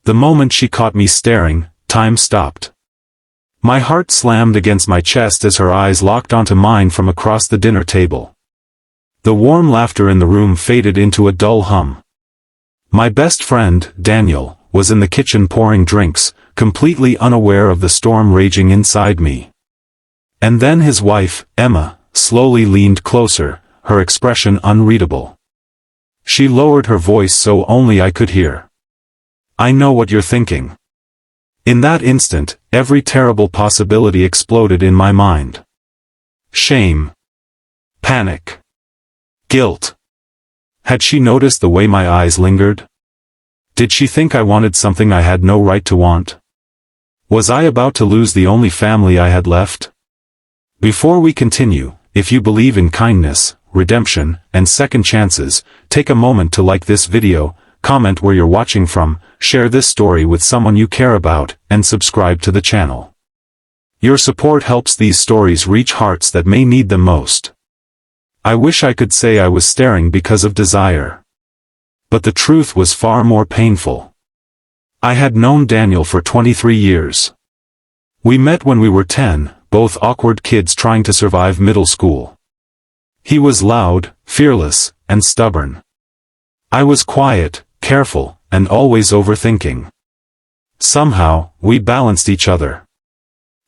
The moment she caught me staring, time stopped. My heart slammed against my chest as her eyes locked onto mine from across the dinner table. The warm laughter in the room faded into a dull hum. My best friend, Daniel, was in the kitchen pouring drinks, completely unaware of the storm raging inside me. And then his wife, Emma, slowly leaned closer, her expression unreadable. She lowered her voice so only I could hear. "I know what you're thinking." In that instant, every terrible possibility exploded in my mind. Shame. Panic. Guilt. Had she noticed the way my eyes lingered? Did she think I wanted something I had no right to want? Was I about to lose the only family I had left? Before we continue, if you believe in kindness, redemption, and second chances, take a moment to like this video, comment where you're watching from, share this story with someone you care about, and subscribe to the channel. Your support helps these stories reach hearts that may need them most. I wish I could say I was staring because of desire. But the truth was far more painful. I had known Daniel for 23 years. We met when we were 10, both awkward kids trying to survive middle school. He was loud, fearless, and stubborn. I was quiet, careful, and always overthinking. Somehow, we balanced each other.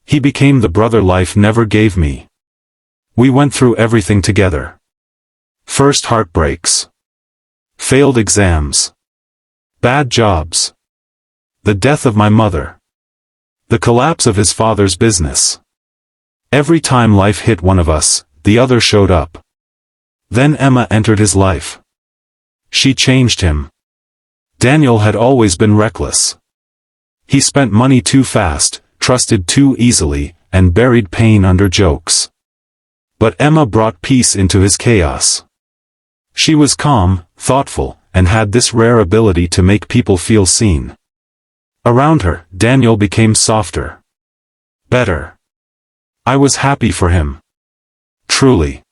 He became the brother life never gave me. We went through everything together. First heartbreaks. Failed exams. Bad jobs. The death of my mother. The collapse of his father's business. Every time life hit one of us, the other showed up. Then Emma entered his life. She changed him. Daniel had always been reckless. He spent money too fast, trusted too easily, and buried pain under jokes. But Emma brought peace into his chaos. She was calm, thoughtful, and had this rare ability to make people feel seen. Around her, Daniel became softer. Better. I was happy for him. Truly.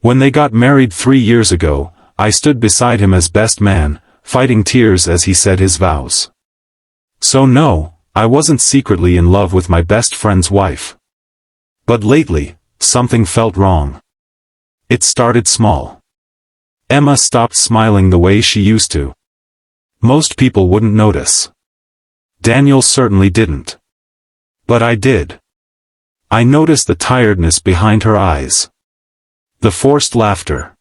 When they got married 3 years ago, I stood beside him as best man, fighting tears as he said his vows. So no, I wasn't secretly in love with my best friend's wife. But lately, something felt wrong. It started small. Emma stopped smiling the way she used to. Most people wouldn't notice. Daniel certainly didn't. But I did. I noticed the tiredness behind her eyes. The forced laughter.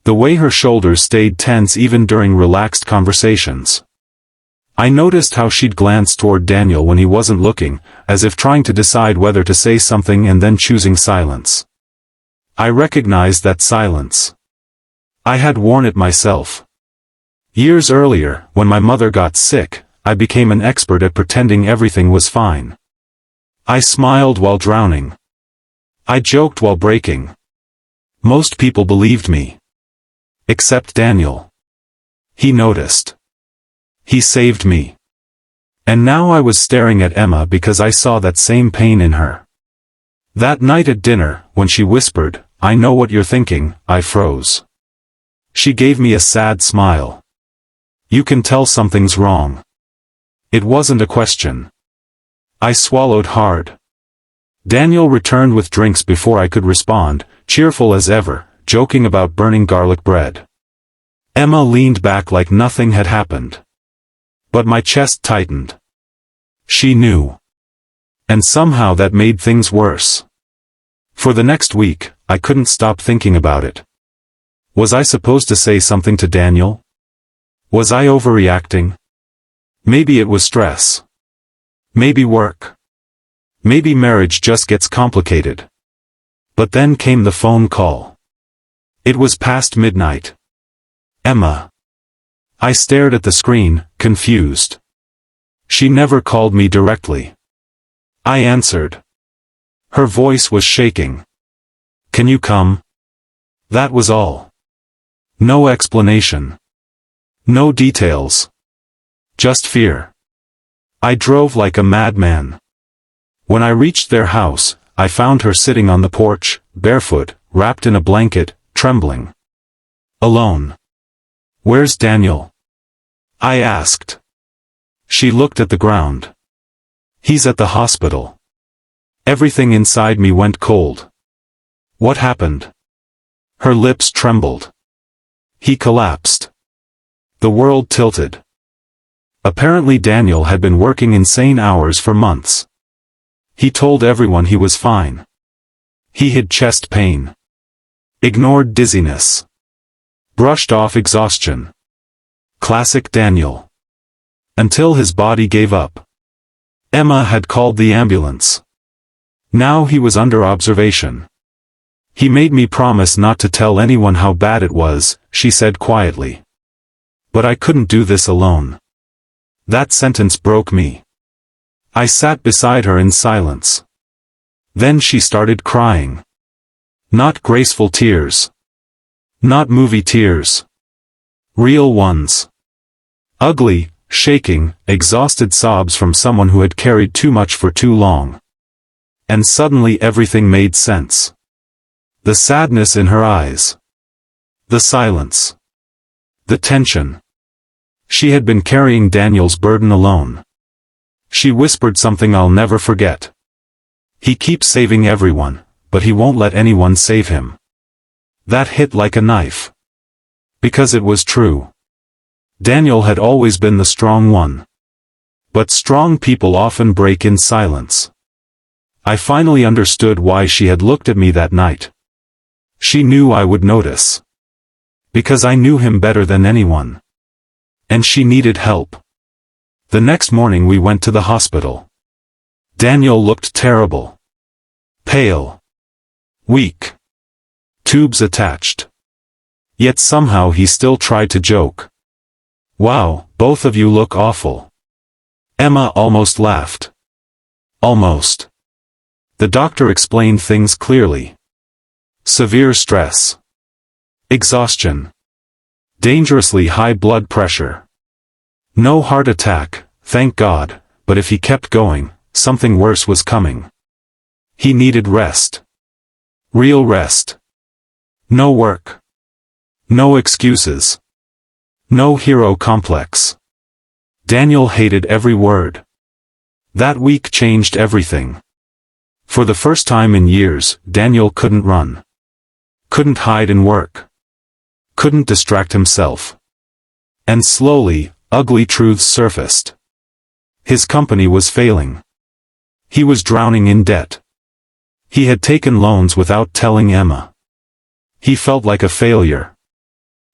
The way her shoulders stayed tense even during relaxed conversations. I noticed how she'd glance toward Daniel when he wasn't looking, as if trying to decide whether to say something and then choosing silence. I recognized that silence. I had worn it myself. Years earlier, when my mother got sick, I became an expert at pretending everything was fine. I smiled while drowning. I joked while breaking. Most people believed me. Except Daniel. He noticed. He saved me. And now I was staring at Emma because I saw that same pain in her. That night at dinner, when she whispered, "I know what you're thinking," I froze. She gave me a sad smile. "You can tell something's wrong." It wasn't a question. I swallowed hard. Daniel returned with drinks before I could respond, cheerful as ever, joking about burning garlic bread. Emma leaned back like nothing had happened. But my chest tightened. She knew. And somehow that made things worse. For the next week, I couldn't stop thinking about it. Was I supposed to say something to Daniel? Was I overreacting? Maybe it was stress. Maybe work. Maybe marriage just gets complicated. But then came the phone call. It was past midnight. Emma. I stared at the screen, confused. She never called me directly. I answered. Her voice was shaking. "Can you come?" That was all. No explanation. No details. Just fear. I drove like a madman. When I reached their house, I found her sitting on the porch, barefoot, wrapped in a blanket, trembling. Alone. "Where's Daniel?" I asked. She looked at the ground. He's at the hospital. Everything inside me went cold. What happened? Her lips trembled. He collapsed. The world tilted. Apparently Daniel had been working insane hours for months. He told everyone he was fine. He hid chest pain. Ignored dizziness. Brushed off exhaustion. Classic Daniel. Until his body gave up. Emma had called the ambulance. Now he was under observation. He made me promise not to tell anyone how bad it was, she said quietly. But I couldn't do this alone. That sentence broke me. I sat beside her in silence. Then she started crying. Not graceful tears. Not movie tears. Real ones. Ugly, shaking, exhausted sobs from someone who had carried too much for too long. And suddenly everything made sense. The sadness in her eyes. The silence. The tension. She had been carrying Daniel's burden alone. She whispered something I'll never forget. He keeps saving everyone, but he won't let anyone save him. That hit like a knife. Because it was true. Daniel had always been the strong one. But strong people often break in silence. I finally understood why she had looked at me that night. She knew I would notice. Because I knew him better than anyone. And she needed help. The next morning we went to the hospital. Daniel looked terrible. Pale. Weak. Tubes attached. Yet somehow he still tried to joke. Wow, both of you look awful. Emma almost laughed. Almost. The doctor explained things clearly. Severe stress. Exhaustion. Dangerously high blood pressure. No heart attack, thank God, but if he kept going, something worse was coming. He needed rest. Real rest. No work. No excuses. No hero complex. Daniel hated every word. That week changed everything. For the first time in years, Daniel couldn't run. Couldn't hide in work. Couldn't distract himself. And slowly, ugly truths surfaced. His company was failing. He was drowning in debt. He had taken loans without telling Emma. He felt like a failure.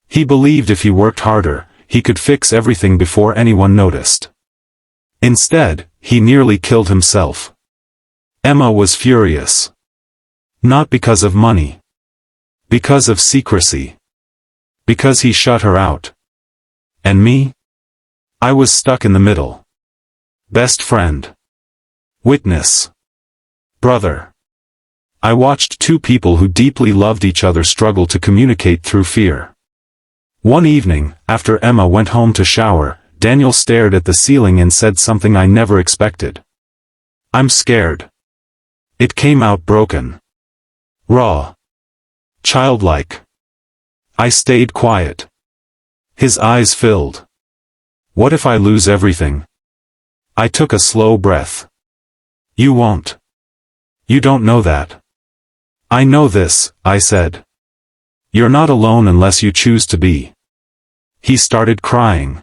He believed if he worked harder, he could fix everything before anyone noticed. Instead, he nearly killed himself. Emma was furious. Not because of money. Because of secrecy. Because he shut her out. And me? I was stuck in the middle. Best friend. Witness. Brother. I watched two people who deeply loved each other struggle to communicate through fear. One evening, after Emma went home to shower, Daniel stared at the ceiling and said something I never expected. I'm scared. It came out broken. Raw. Childlike. I stayed quiet. His eyes filled. What if I lose everything? I took a slow breath. You won't. You don't know that. I know this, I said. You're not alone unless you choose to be. He started crying.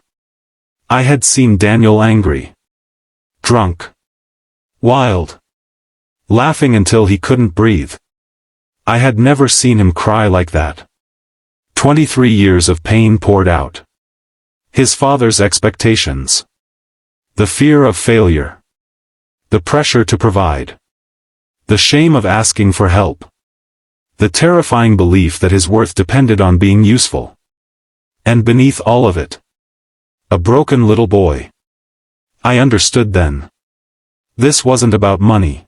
I had seen Daniel angry. Drunk. Wild. Laughing until he couldn't breathe. I had never seen him cry like that. 23 years of pain poured out. His father's expectations. The fear of failure. The pressure to provide. The shame of asking for help. The terrifying belief that his worth depended on being useful. And beneath all of it, a broken little boy. I understood then. This wasn't about money.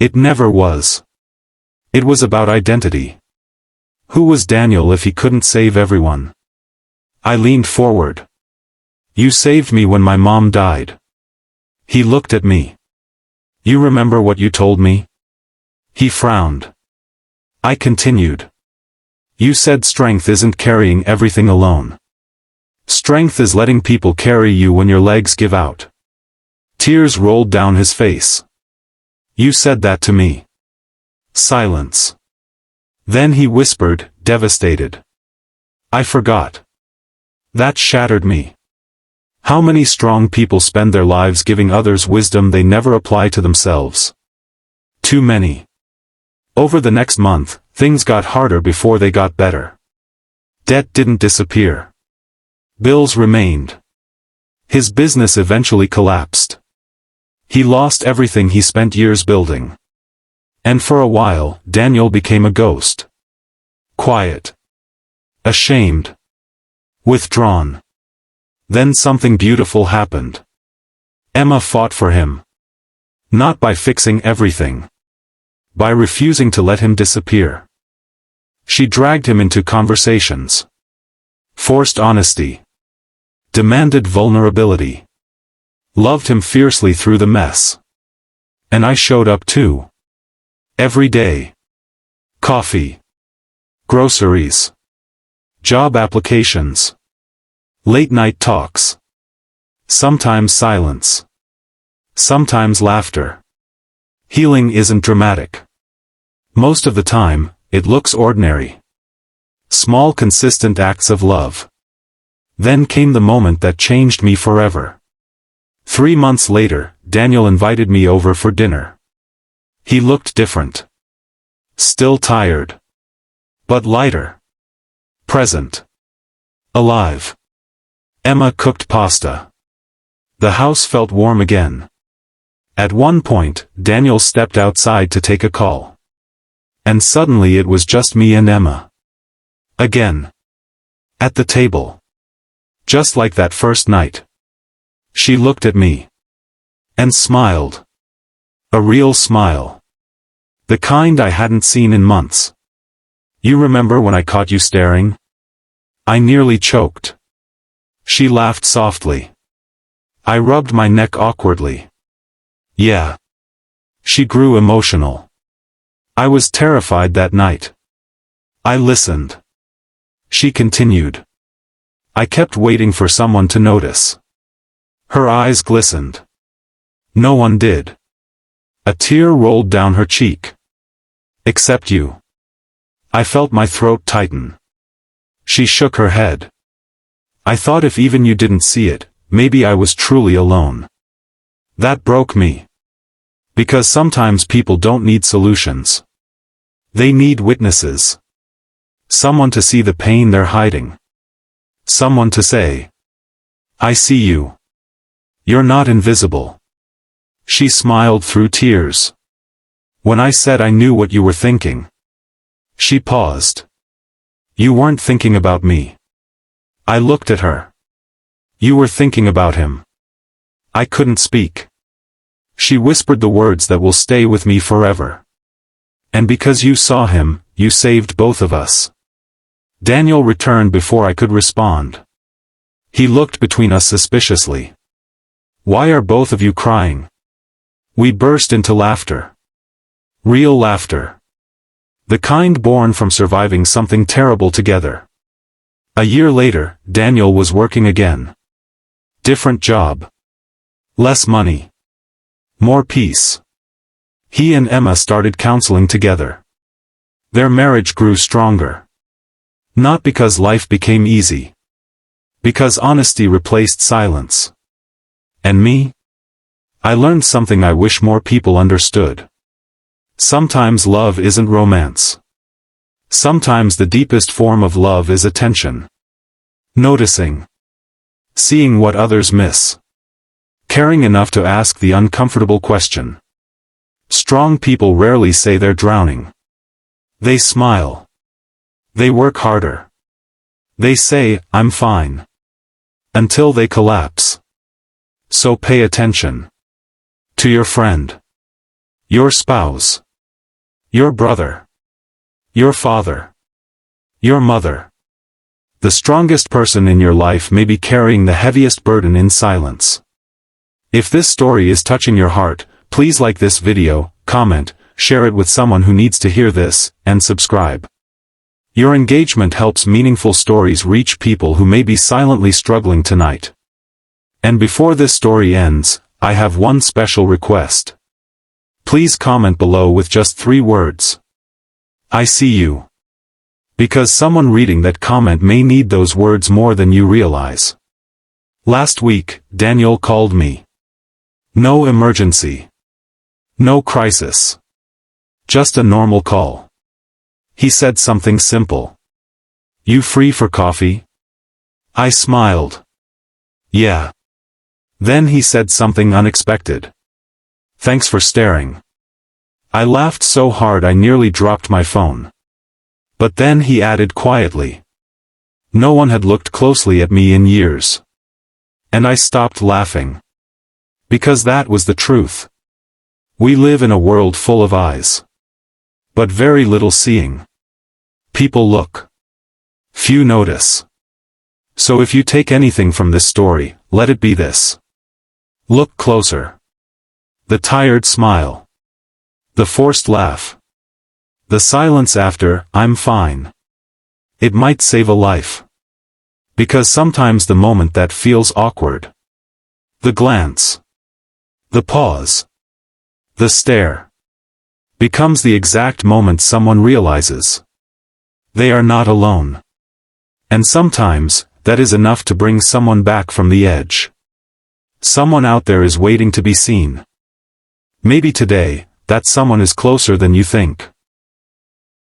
It never was. It was about identity. Who was Daniel if he couldn't save everyone? I leaned forward. You saved me when my mom died. He looked at me. You remember what you told me? He frowned. I continued. You said strength isn't carrying everything alone. Strength is letting people carry you when your legs give out. Tears rolled down his face. You said that to me. Silence. Then he whispered, devastated. I forgot. That shattered me. How many strong people spend their lives giving others wisdom they never apply to themselves? Too many. Over the next month, things got harder before they got better. Debt didn't disappear. Bills remained. His business eventually collapsed. He lost everything he spent years building. And for a while, Daniel became a ghost. Quiet. Ashamed. Withdrawn. Then something beautiful happened. Emma fought for him. Not by fixing everything. By refusing to let him disappear. She dragged him into conversations. Forced honesty. Demanded vulnerability. Loved him fiercely through the mess. And I showed up too. Every day. Coffee. Groceries. Job applications. Late-night talks. Sometimes silence. Sometimes laughter. Healing isn't dramatic. Most of the time, it looks ordinary. Small consistent acts of love. Then came the moment that changed me forever. 3 months later, Daniel invited me over for dinner. He looked different. Still tired. But lighter. Present. Alive. Emma cooked pasta. The house felt warm again. At one point, Daniel stepped outside to take a call. And suddenly it was just me and Emma. Again. At the table. Just like that first night. She looked at me. And smiled. A real smile. The kind I hadn't seen in months. You remember when I caught you staring? I nearly choked. She laughed softly. I rubbed my neck awkwardly. Yeah. She grew emotional. I was terrified that night. I listened. She continued. I kept waiting for someone to notice. Her eyes glistened. No one did. A tear rolled down her cheek. Except you. I felt my throat tighten. She shook her head. I thought if even you didn't see it, maybe I was truly alone. That broke me. Because sometimes people don't need solutions. They need witnesses. Someone to see the pain they're hiding. Someone to say, I see you. You're not invisible. She smiled through tears. When I said I knew what you were thinking. She paused. You weren't thinking about me. I looked at her. You were thinking about him. I couldn't speak. She whispered the words that will stay with me forever. And because you saw him, you saved both of us. Daniel returned before I could respond. He looked between us suspiciously. Why are both of you crying? We burst into laughter. Real laughter. The kind born from surviving something terrible together. A year later, Daniel was working again. Different job. Less money. More peace. He and Emma started counseling together. Their marriage grew stronger. Not because life became easy. Because honesty replaced silence. And me? I learned something I wish more people understood. Sometimes love isn't romance. Sometimes the deepest form of love is attention. Noticing. Seeing what others miss. Caring enough to ask the uncomfortable question. Strong people rarely say they're drowning. They smile. They work harder. They say, I'm fine. Until they collapse. So pay attention. To your friend. Your spouse. Your brother. Your father. Your mother. The strongest person in your life may be carrying the heaviest burden in silence. If this story is touching your heart, please like this video, comment, share it with someone who needs to hear this, and subscribe. Your engagement helps meaningful stories reach people who may be silently struggling tonight. And before this story ends, I have one special request. Please comment below with just 3 words. I see you. Because someone reading that comment may need those words more than you realize. Last week, Daniel called me. No emergency. No crisis. Just a normal call. He said something simple. You free for coffee? I smiled. Yeah. Then he said something unexpected. Thanks for staring. I laughed so hard I nearly dropped my phone. But then he added quietly. No one had looked closely at me in years. And I stopped laughing. Because that was the truth. We live in a world full of eyes. But very little seeing. People look. Few notice. So if you take anything from this story, let it be this. Look closer. The tired smile. The forced laugh. The silence after, I'm fine. It might save a life. Because sometimes the moment that feels awkward. The glance. The pause. The stare. Becomes the exact moment someone realizes. They are not alone. And sometimes, that is enough to bring someone back from the edge. Someone out there is waiting to be seen. Maybe today, that someone is closer than you think.